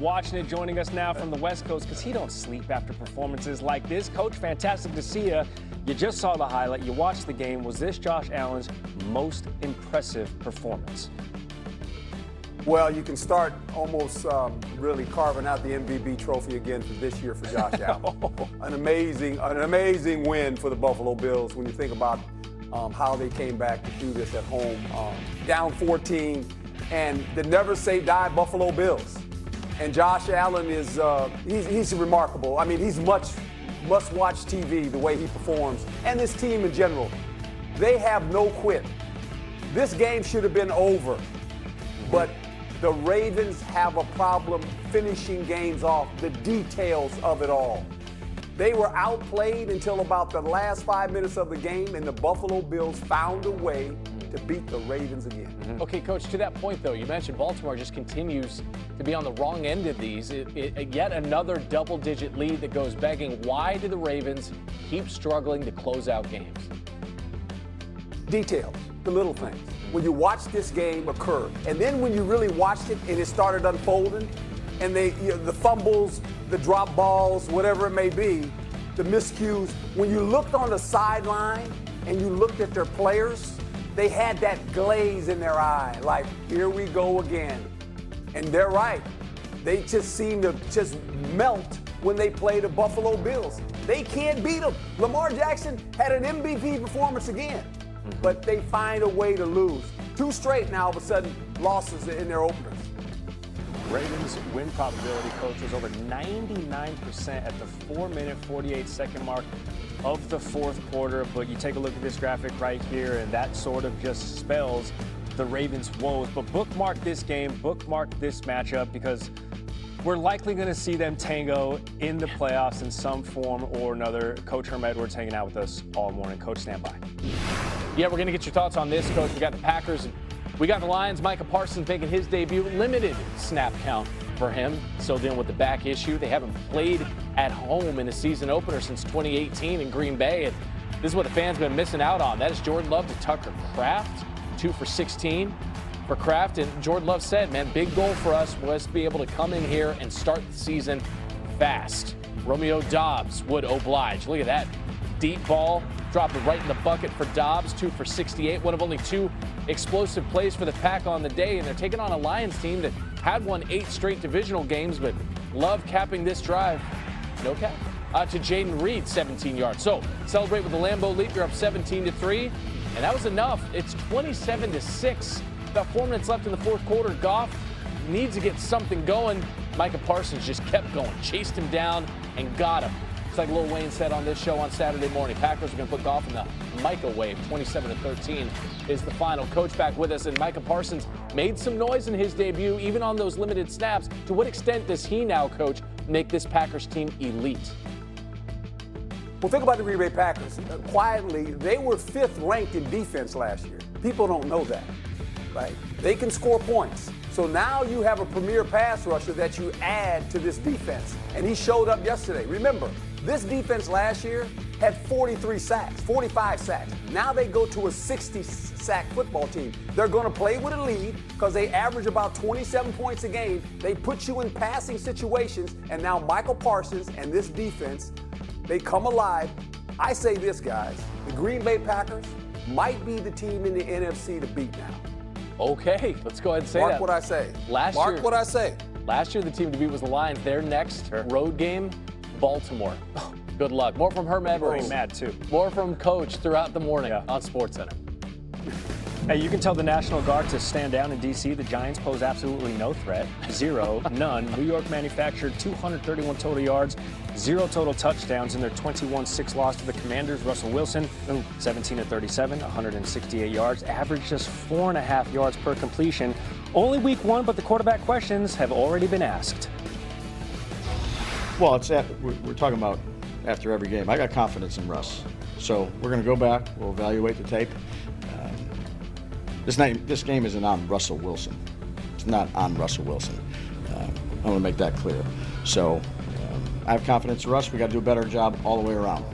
watching it, joining us now from the West Coast, because he don't sleep after performances like this. Coach, fantastic to see you. You just saw the highlight. You watched the game. Was this Josh Allen's most impressive performance? Well, you can start almost really carving out the MVP trophy again for this year for Josh Allen. An amazing win for the Buffalo Bills when you think about how they came back to do this at home. Down 14, and the never say die Buffalo Bills. And Josh Allen is he's remarkable. I mean, he's must-watch TV the way he performs, and this team in general. They have no quit. This game should have been over, but the Ravens have a problem finishing games off, the details of it all. They were outplayed until about the last 5 minutes of the game, and the Buffalo Bills found a way to beat the Ravens again. Okay, Coach, to that point, though, you mentioned Baltimore just continues to be on the wrong end of these. Yet another double-digit lead that goes begging. Why do the Ravens keep struggling to close out games? Details, the little things. When you watch this game occur, and then when you really watched it and it started unfolding, and the fumbles, the drop balls, whatever it may be, the miscues, when you looked on the sideline and you looked at their players, they had that glaze in their eye, like, here we go again. And they're right. They just seem to just melt when they play the Buffalo Bills. They can't beat them. Lamar Jackson had an MVP performance again, but they find a way to lose. 2 straight now, all of a sudden, losses in their openers. Ravens win probability, Coach, was over 99% at the 4-minute, 48-second mark of the fourth quarter. But you take a look at this graphic right here, and that sort of just spells the Ravens' woes. But bookmark this game, bookmark this matchup, because we're likely going to see them tango in the playoffs in some form or another. Coach Herm Edwards hanging out with us all morning. Coach, stand by. Yeah, we're going to get your thoughts on this, Coach. We got the Packers. We got the Lions. Micah Parsons making his debut. Limited snap count for him. Still dealing with the back issue. They haven't played at home in a season opener since 2018 in Green Bay. And this is what the fans have been missing out on. That is Jordan Love to Tucker Kraft. 2 for 16 for Kraft. And Jordan Love said, man, big goal for us was to be able to come in here and start the season fast. Romeo Doubs would oblige. Look at that. Deep ball. Dropped it right in the bucket for Doubs. 2 for 68. One of only 2 explosive plays for the Pack on the day. And they're taking on a Lions team that had won 8 straight divisional games, but Love capping this drive. No cap. To Jayden Reed, 17 yards. So celebrate with the Lambeau leap. You're up 17-3. And that was enough. It's 27-6. About 4 minutes left in the fourth quarter. Goff needs to get something going. Micah Parsons just kept going, chased him down, and got him. It's like Lil Wayne said on this show on Saturday morning. Packers are going to put Goff in the Micah wave. 27-13 is the final. Coach back with us, and Micah Parsons made some noise in his debut, even on those limited snaps. To what extent does he now, Coach, make this Packers team elite? Well, think about the Green Bay Packers. Quietly, they were 5th ranked in defense last year. People don't know that, right? They can score points. So now you have a premier pass rusher that you add to this defense. And he showed up yesterday. Remember, this defense last year had 43 sacks, 45 sacks. Now they go to a 60-sack football team. They're going to play with a lead because they average about 27 points a game. They put you in passing situations, and now Michael Parsons and this defense, they come alive. I say this, guys, the Green Bay Packers might be the team in the NFC to beat now. Okay, let's go ahead and say that. Mark what I say. Mark what I say. Last year, the team to beat was the Lions. Their next road game, Baltimore. Good luck. More from Herm Edwards. Very mad, too. More from Coach throughout the morning on SportsCenter. Hey, you can tell the National Guard to stand down in D.C. The Giants pose absolutely no threat. 0, none. New York manufactured 231 total yards, 0 total touchdowns in their 21-6 loss to the Commanders. Russell Wilson, 17-37, 168 yards, averaged just 4.5 yards per completion. Only week 1, but the quarterback questions have already been asked. Well, we're talking about after every game. I got confidence in Russ. So we're going to go back. We'll evaluate the tape. This game isn't on Russell Wilson. It's not on Russell Wilson. I want to make that clear. So I have confidence in Russ. We got to do a better job all the way around.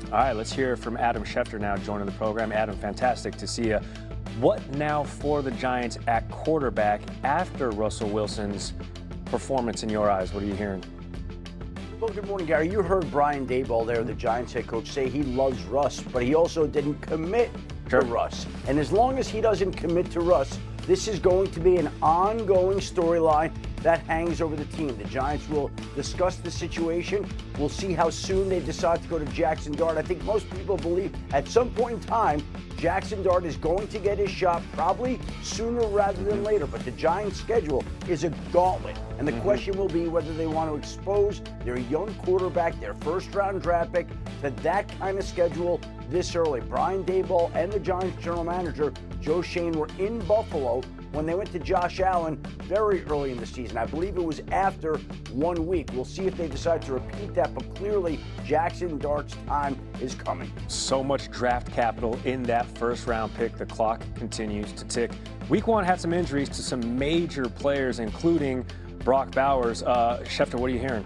All right, let's hear from Adam Schefter now joining the program. Adam, fantastic to see you. What now for the Giants at quarterback after Russell Wilson's performance in your eyes? What are you hearing? Well, good morning, Gary. You heard Brian Daboll there, the Giants head coach, say he loves Russ, but he also didn't commit to Russ. And as long as he doesn't commit to Russ, this is going to be an ongoing storyline that hangs over the team. The Giants will discuss the situation. We'll see how soon they decide to go to Jaxson Dart. I think most people believe at some point in time, Jaxson Dart is going to get his shot probably sooner rather than later. But the Giants' schedule is a gauntlet. And the question will be whether they want to expose their young quarterback, their first-round draft pick, to that kind of schedule this early. Brian Daboll and the Giants general manager, Joe Shane, were in Buffalo when they went to Josh Allen very early in the season. I believe it was after 1 week. We'll see if they decide to repeat that, but clearly Jaxson Dart's time is coming. So much draft capital in that first-round pick. The clock continues to tick. Week 1 had some injuries to some major players, including Brock Bowers. Schefter, what are you hearing?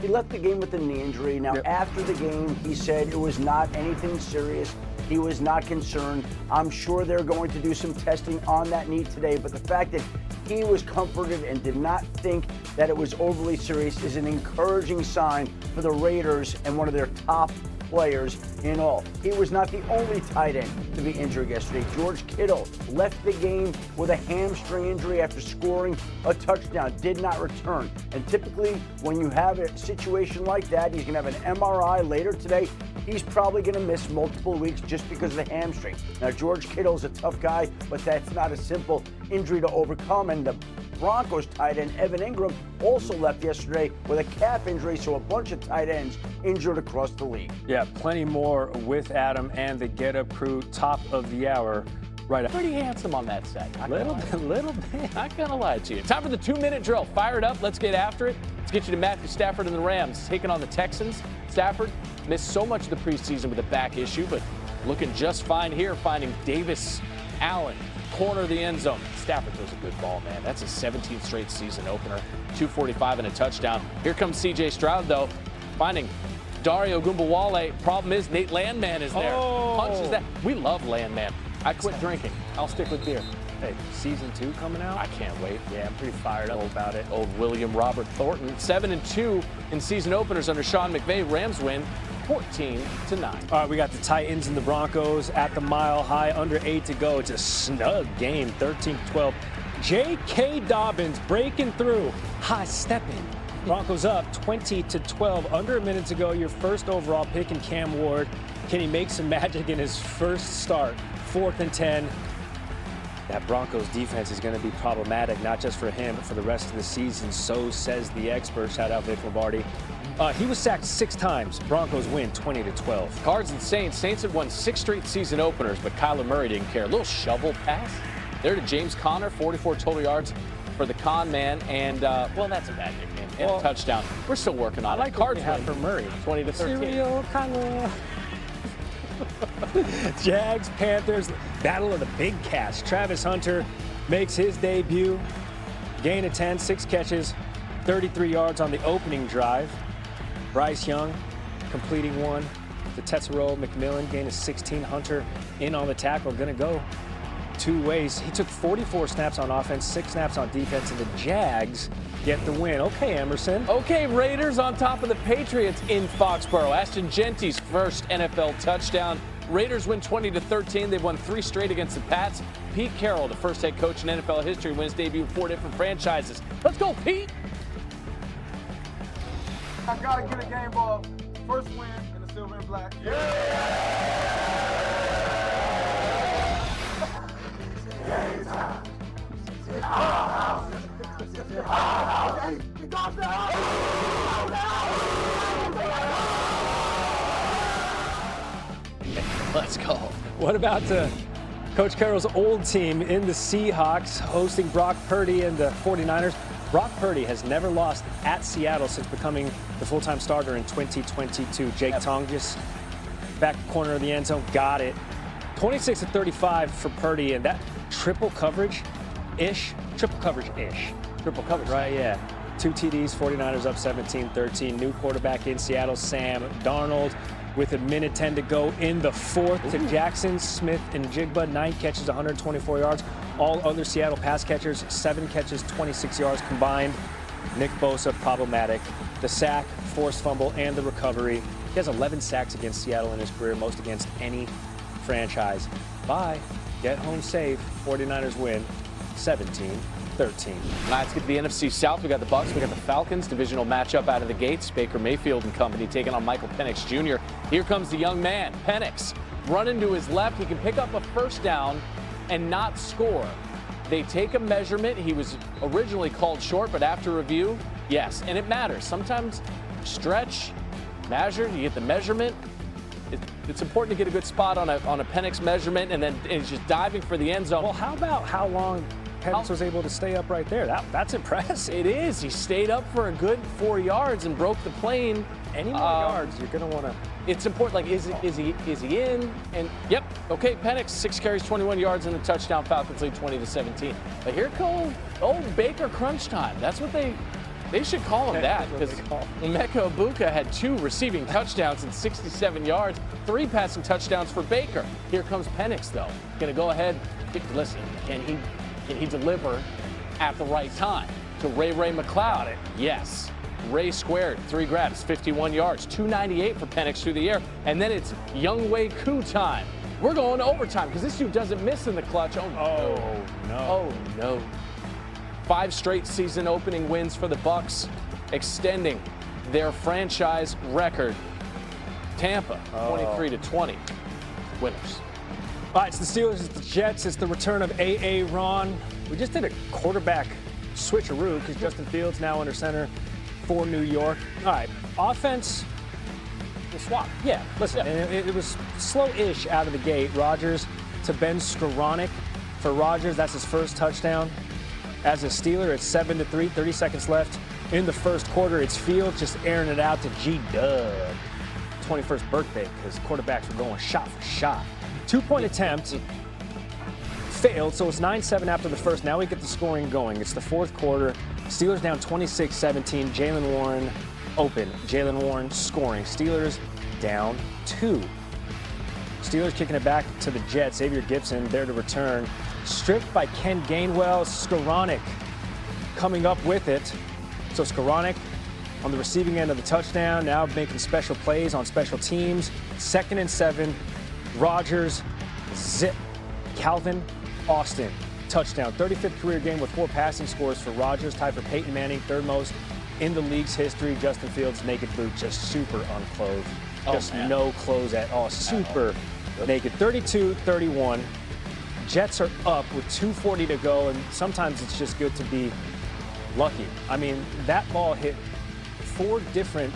He left the game with a knee injury. Now, after the game, he said it was not anything serious. He was not concerned. I'm sure they're going to do some testing on that knee today, but the fact that he was comforted and did not think that it was overly serious is an encouraging sign for the Raiders and one of their top players in all. He was not the only tight end to be injured yesterday. George Kittle left the game with a hamstring injury after scoring a touchdown, did not return. And typically, when you have a situation like that, he's going to have an MRI later today. He's probably going to miss multiple weeks just because of the hamstring. Now, George Kittle's a tough guy, but that's not a simple injury to overcome. And the Broncos tight end Evan Ingram also left yesterday with a calf injury, so a bunch of tight ends injured across the league. Yeah, plenty more with Adam and the Get Up crew, top of the hour. Right. Pretty handsome on that set. Little bit. Not gonna lie to you. Time for the 2-minute drill. Fire it up. Let's get after it. Let's get you to Matthew Stafford and the Rams taking on the Texans. Stafford missed so much of the preseason with a back issue, but looking just fine here, finding Davis Allen, corner of the end zone. Stafford throws a good ball, man. That's his 17th straight season opener. 245 and a touchdown. Here comes C.J. Stroud, though, finding Dario Gumbawale. Problem is, Nate Landman is there. Punches that. We love Landman. I quit drinking. I'll stick with beer. Hey, season 2 coming out? I can't wait. Yeah, I'm pretty fired up about it. Old William Robert Thornton, 7-2 in season openers under Sean McVay. Rams win 14-9. All right, we got the Titans and the Broncos at the Mile High, under 8 to go. It's a snug game, 13-12. J.K. Dobbins breaking through, high stepping. Broncos up 20-12, under a minute to go. Your first overall pick in Cam Ward. Can he make some magic in his first start? 4th and 10. That Broncos defense is going to be problematic, not just for him, but for the rest of the season. So says the expert. Shout out Vic Lombardi. He was sacked 6 times. Broncos win 20-12. Cards and Saints. Saints have won 6 straight season openers, but Kyler Murray didn't care. A little shovel pass there to James Conner, 44 total yards for the con man, and well, that's a bad nickname. And a touchdown. We're still working on it. Cards win for Murray, 20-13. Serial Kyler. Jags, Panthers, battle of the big cats. Travis Hunter makes his debut. Gain of 10, 6 catches, 33 yards on the opening drive. Bryce Young completing one. The Tetsuo McMillan, gain of 16. Hunter in on the tackle, gonna go 2 ways. He took 44 snaps on offense, 6 snaps on defense, and the Jags get the win. Okay, Emerson. Okay, Raiders on top of the Patriots in Foxborough. Ashton Genty's first NFL touchdown. Raiders win 20-13. They've won 3 straight against the Pats. Pete Carroll, the first head coach in NFL history, wins debut in 4 different franchises. Let's go, Pete. I gotta get a game ball. First win in the silver and black. Let's go. What about Coach Carroll's old team in the Seahawks hosting Brock Purdy and the 49ers? Brock Purdy has never lost at Seattle since becoming the full-time starter in 2022. Jake Tongus, back corner of the end zone, got it. 26-35 for Purdy, and that triple coverage-ish, right? Yeah. 2 TDs, 49ers up 17-13. New quarterback in Seattle, Sam Darnold. with a minute 10 to go in the fourth to Jackson, Smith, and Jigba. 9 catches, 124 yards. All other Seattle pass catchers, 7 catches, 26 yards combined. Nick Bosa, problematic. The sack, forced fumble, and the recovery. He has 11 sacks against Seattle in his career, most against any franchise. Bye. Get home safe. 49ers win 17-13. Let's get to the NFC South. We got the Bucs, we got the Falcons. Divisional matchup out of the gates. Baker Mayfield and company taking on Michael Penix Jr. Here comes the young man, Penix. Running to his left. He can pick up a first down and not score. They take a measurement. He was originally called short, but after review, yes. And it matters. Sometimes stretch, measure, you get the measurement. It's important to get a good spot on a Penix measurement, and then it's just diving for the end zone. Well, how about how long Penix was able to stay up right there? That's impressive. It is. He stayed up for a good 4 yards and broke the plane. Any more yards, you're going to want to. It's important. Like, is he in? And yep. Okay, Penix, 6 carries, 21 yards, and a touchdown. Falcons lead 20-17. But here comes old Baker crunch time. That's what they should call him that, because Emeka Egbuka had 2 receiving touchdowns and 67 yards, 3 passing touchdowns for Baker. Here comes Penix, though. Going to go ahead. Listen, can he deliver at the right time to Ray McCloud? Yes. Ray squared, 3 grabs, 51 yards, 298 for Penix through the air. And then it's Younghoe Koo time. We're going to overtime because this dude doesn't miss in the clutch. Oh, no. 5 straight season opening wins for the Bucs, extending their franchise record. Tampa, 23-20 winners. All right, it's the Steelers, it's the Jets, it's the return of A.A. Ron. We just did a quarterback switcheroo because Justin Fields now under center for New York. All right, offense, we'll swap. Yeah, listen, it was slow-ish out of the gate. Rodgers to Ben Skoranek. For Rodgers, that's his first touchdown. As a Steeler, it's 7-3, 30 seconds left in the first quarter. It's Fields just airing it out to G-Dub. 21st birthday, because quarterbacks were going shot for shot. 2-point attempt. Failed, so it's 9-7 after the first. Now we get the scoring going. It's the fourth quarter. Steelers down 26-17. Jaylen Warren open. Jaylen Warren scoring. Steelers down 2. Steelers kicking it back to the Jets. Xavier Gipson there to return. Stripped by Ken Gainwell. Skoranek coming up with it. So Skoranek on the receiving end of the touchdown, now making special plays on special teams. 2nd and 7. Rodgers, zip. Calvin Austin, touchdown. 35th career game with 4 passing scores for Rodgers, tied for Peyton Manning, 3rd most in the league's history. Justin Fields, naked boot, just super unclothed. Just no clothes at all. Super naked. 32-31. Jets are up with 2:40 to go, and sometimes it's just good to be lucky. I mean, that ball hit 4 different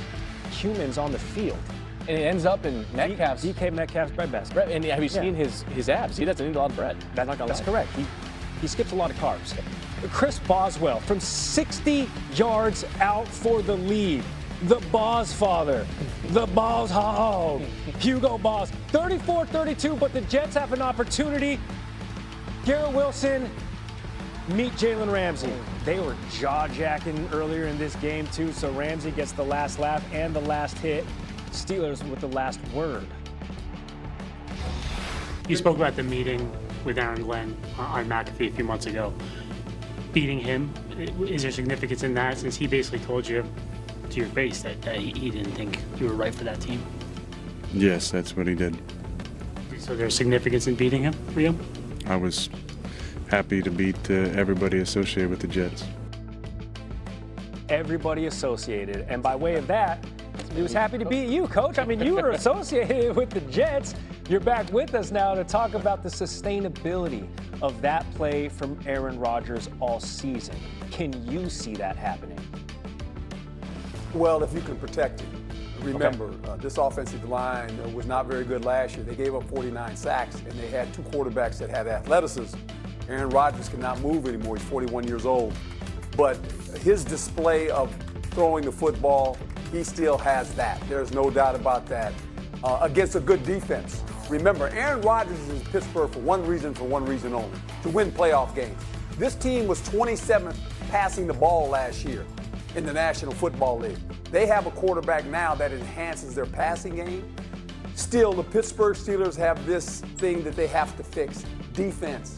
humans on the field. And it ends up in Metcalf's. DK Metcalf's bread basket. And have you seen his abs? He doesn't need a lot of bread. That's correct. He skips a lot of carbs. Chris Boswell from 60 yards out for the lead. The Boz father. The Boz hog. Hugo Boss. 34-32, but the Jets have an opportunity. Garrett Wilson, meet Jalen Ramsey. They were jaw-jacking earlier in this game, too, so Ramsey gets the last laugh and the last hit. Steelers with the last word. You spoke about the meeting with Aaron Glenn on McAfee a few months ago. Beating him, is there significance in that, since he basically told you to your face that he didn't think you were right for that team? Yes, that's what he did. So there's significance in beating him for you? I was happy to beat everybody associated with the Jets. Everybody associated. And by way of that, he was happy to beat you, Coach. I mean, you were associated with the Jets. You're back with us now to talk about the sustainability of that play from Aaron Rodgers all season. Can you see that happening? Well, if you can protect it. Remember, this offensive line was not very good last year. They gave up 49 sacks, and they had 2 quarterbacks that had athleticism. Aaron Rodgers cannot move anymore. He's 41 years old. But his display of throwing the football, he still has that. There's no doubt about that. Against a good defense. Remember, Aaron Rodgers is in Pittsburgh for one reason only, to win playoff games. This team was 27th passing the ball last year in the National Football League. They have a quarterback now that enhances their passing game, Still, the Pittsburgh Steelers have this thing that they have to fix. Defense.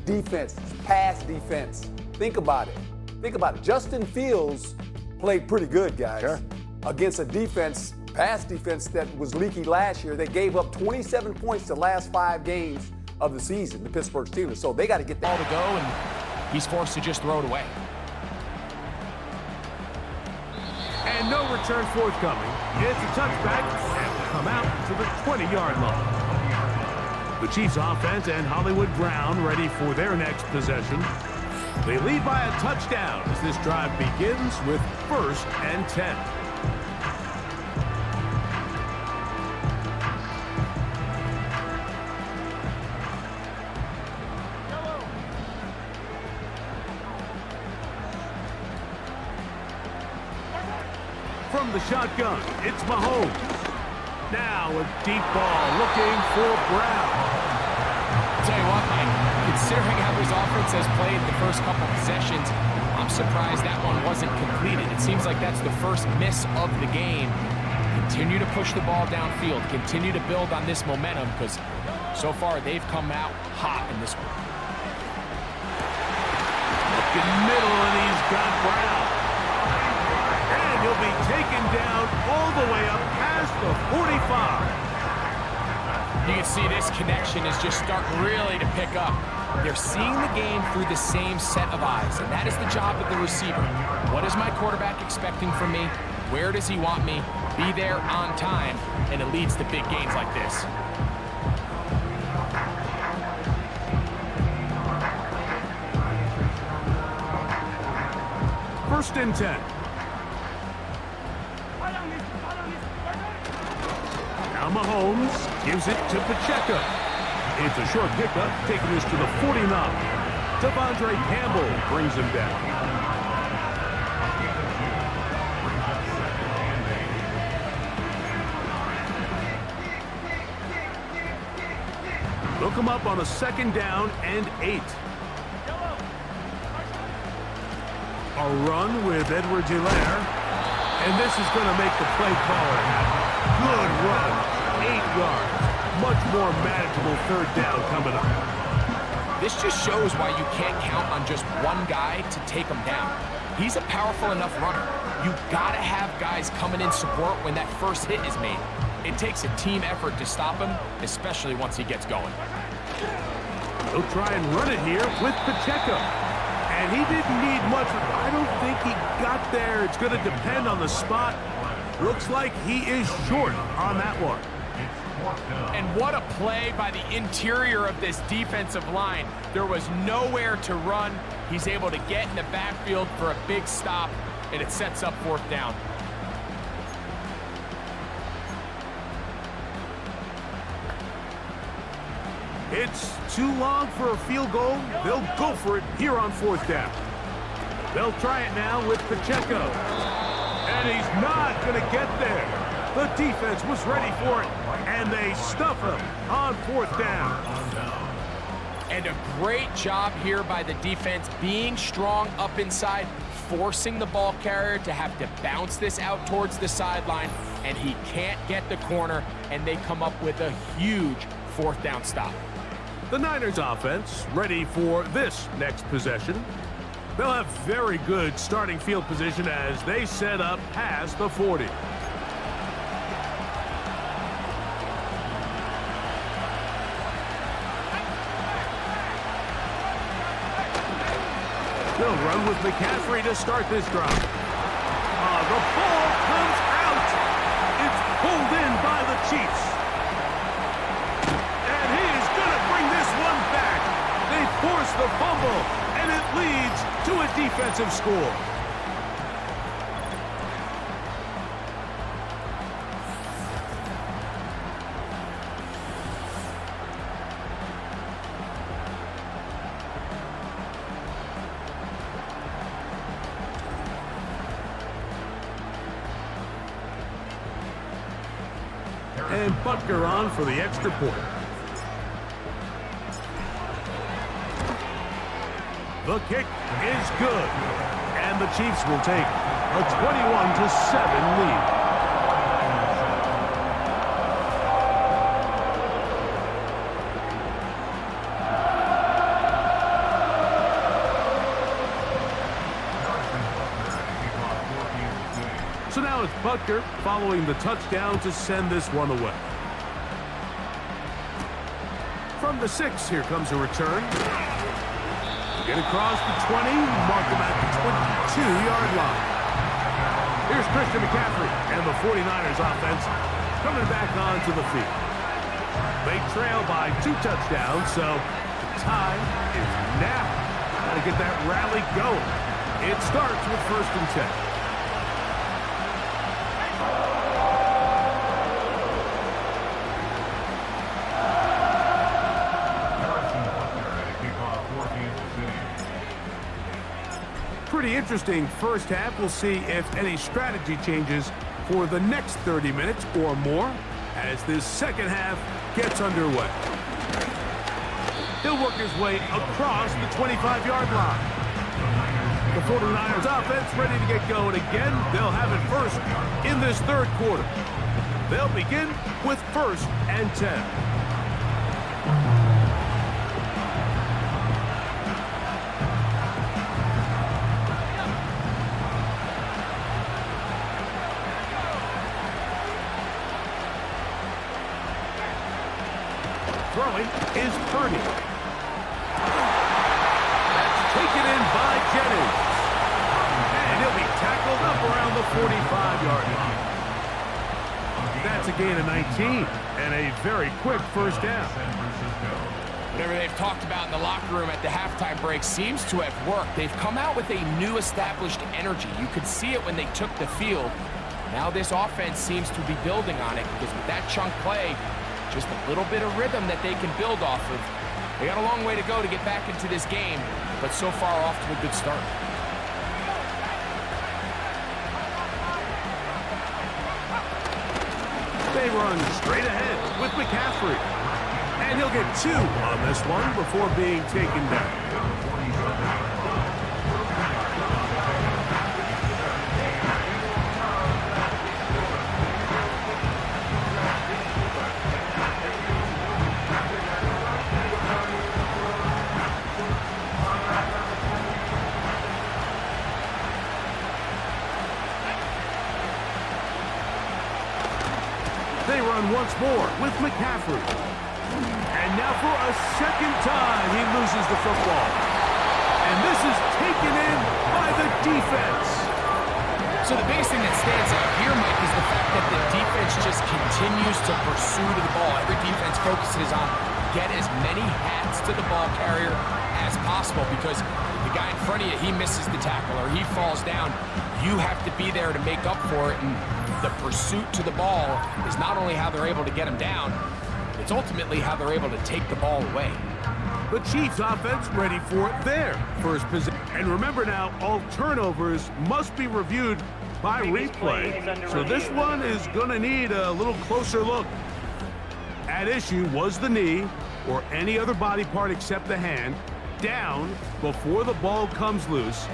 Defense. Pass defense. Think about it. Think about it. Justin Fields played pretty good, guys. Sure. Against a defense, pass defense that was leaky last year. They gave up 27 points the last 5 games of the season, the Pittsburgh Steelers. So they got to get that. Ball to go, and he's forced to just throw it away. And no return forthcoming. It's a touchback and will come out to the 20-yard line. The Chiefs offense and Hollywood Brown ready for their next possession. They lead by a touchdown as this drive begins with 1st and 10. From the shotgun, it's Mahomes. Now a deep ball looking for Brown. I'll tell you what, Mike, considering how this offense has played the first couple possessions, I'm surprised that one wasn't completed. It seems like that's the first miss of the game. Continue to push the ball downfield. Continue to build on this momentum because so far they've come out hot in this one. Up in the middle, and he's got Brown. And he'll be taken down all the way up past the 45. You can see this connection is just starting really to pick up. They're seeing the game through the same set of eyes, and that is the job of the receiver. What is my quarterback expecting from me? Where does he want me? Be there on time, and it leads to big gains like this. 1st and 10. Now Mahomes gives it to Pacheco. It's a short pickup, taking us to the 49. Devondre Campbell brings him down. They'll come up on a 2nd down and 8. A run with Edwards-Helaire. And this is going to make the play caller happy. Good run. 8 yards. Much more manageable 3rd down coming up. This just shows why you can't count on just one guy to take him down. He's a powerful enough runner. You got to have guys coming in support when that first hit is made. It takes a team effort to stop him, especially once he gets going. He'll try and run it here with Pacheco. And he didn't need much. I don't think he got there. It's going to depend on the spot. Looks like he is short on that one. And what a play by the interior of this defensive line. There was nowhere to run. He's able to get in the backfield for a big stop, and it sets up 4th down. It's too long for a field goal. They'll go for it here on 4th down. They'll try it now with Pacheco. And he's not going to get there. The defense was ready for it, and they stuff him on 4th down. And a great job here by the defense, being strong up inside, forcing the ball carrier to have to bounce this out towards the sideline, and he can't get the corner, and they come up with a huge 4th down stop. The Niners offense ready for this next possession. They'll have very good starting field position as they set up past the 40. They'll run with McCaffrey to start this drive. The ball comes out. It's pulled in by the Chiefs. And he is going to bring this one back. They force the fumble, and it leads to a defensive score. And Butker on for the extra point. The kick is good. And the Chiefs will take a 21-7 lead. So now it's Butker following the touchdown to send this one away. From the 6, here comes a return. Get across the 20, mark him at the 22-yard line. Here's Christian McCaffrey and the 49ers offense coming back onto the field. They trail by 2 touchdowns, so the time is now. Got to get that rally going. It starts with 1st and 10. Pretty interesting first half. We'll see if any strategy changes for the next 30 minutes or more as this second half gets underway. He'll work his way across the 25-yard line. The 49ers offense ready to get going again. They'll have it first in this 3rd quarter. They'll begin with 1st and 10. Throwing is Purdy. That's taken in by Jennings. And he'll be tackled up around the 45-yard line. That's a gain of 19 and a very quick first down. Whatever they've talked about in the locker room at the halftime break seems to have worked. They've come out with a new established energy. You could see it when they took the field. Now this offense seems to be building on it because with that chunk play, just a little bit of rhythm that they can build off of. They got a long way to go to get back into this game, but so far off to a good start. They run straight ahead with McCaffrey. And he'll get 2 on this one before being taken down. They run once more with McCaffrey. And now for a second time, he loses the football. And this is taken in by the defense. So the biggest thing that stands out here, Mike, is the fact that the defense just continues to pursue to the ball. Every defense focuses on get as many hats to the ball carrier as possible because the guy in front of you, he misses the tackle or he falls down. You have to be there to make up for it, and the pursuit to the ball is not only how they're able to get him down, it's ultimately how they're able to take the ball away. The Chiefs offense ready for their first possession. And remember now, all turnovers must be reviewed by replay. So this one is going to need a little closer look. At issue was the knee or any other body part except the hand down before the ball comes loose.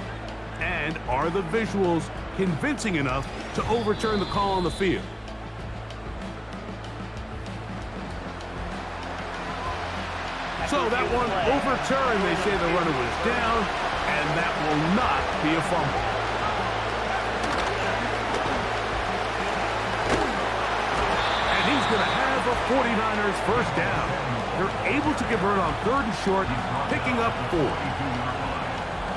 And are the visuals convincing enough to overturn the call on the field? So that one overturned. They say the runner was down, and that will not be a fumble. And he's going to have a 49ers first down. They're able to convert on 3rd and short, picking up 4.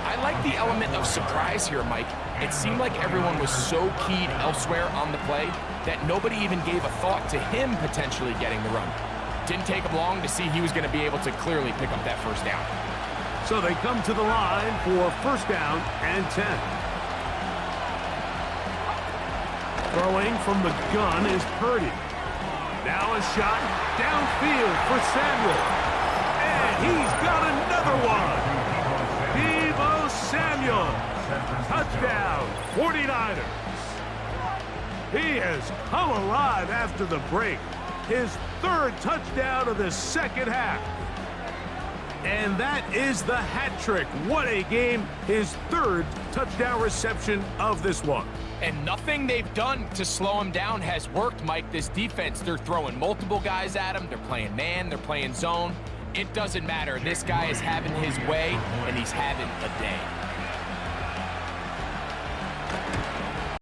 I like the element of surprise here, Mike. It seemed like everyone was so keyed elsewhere on the play that nobody even gave a thought to him potentially getting the run. Didn't take him long to see he was going to be able to clearly pick up that first down. So they come to the line for first down and 10. Throwing from the gun is Purdy. Now a shot downfield for Samuel. And he's got another one. Deebo Samuel. Touchdown, 49ers. He has come alive after the break. His 3rd touchdown of the second half. And that is the hat trick. What a game. His 3rd touchdown reception of this one. And nothing they've done to slow him down has worked, Mike. This defense, they're throwing multiple guys at him. They're playing man, they're playing zone. It doesn't matter. This guy is having his way, and he's having a day.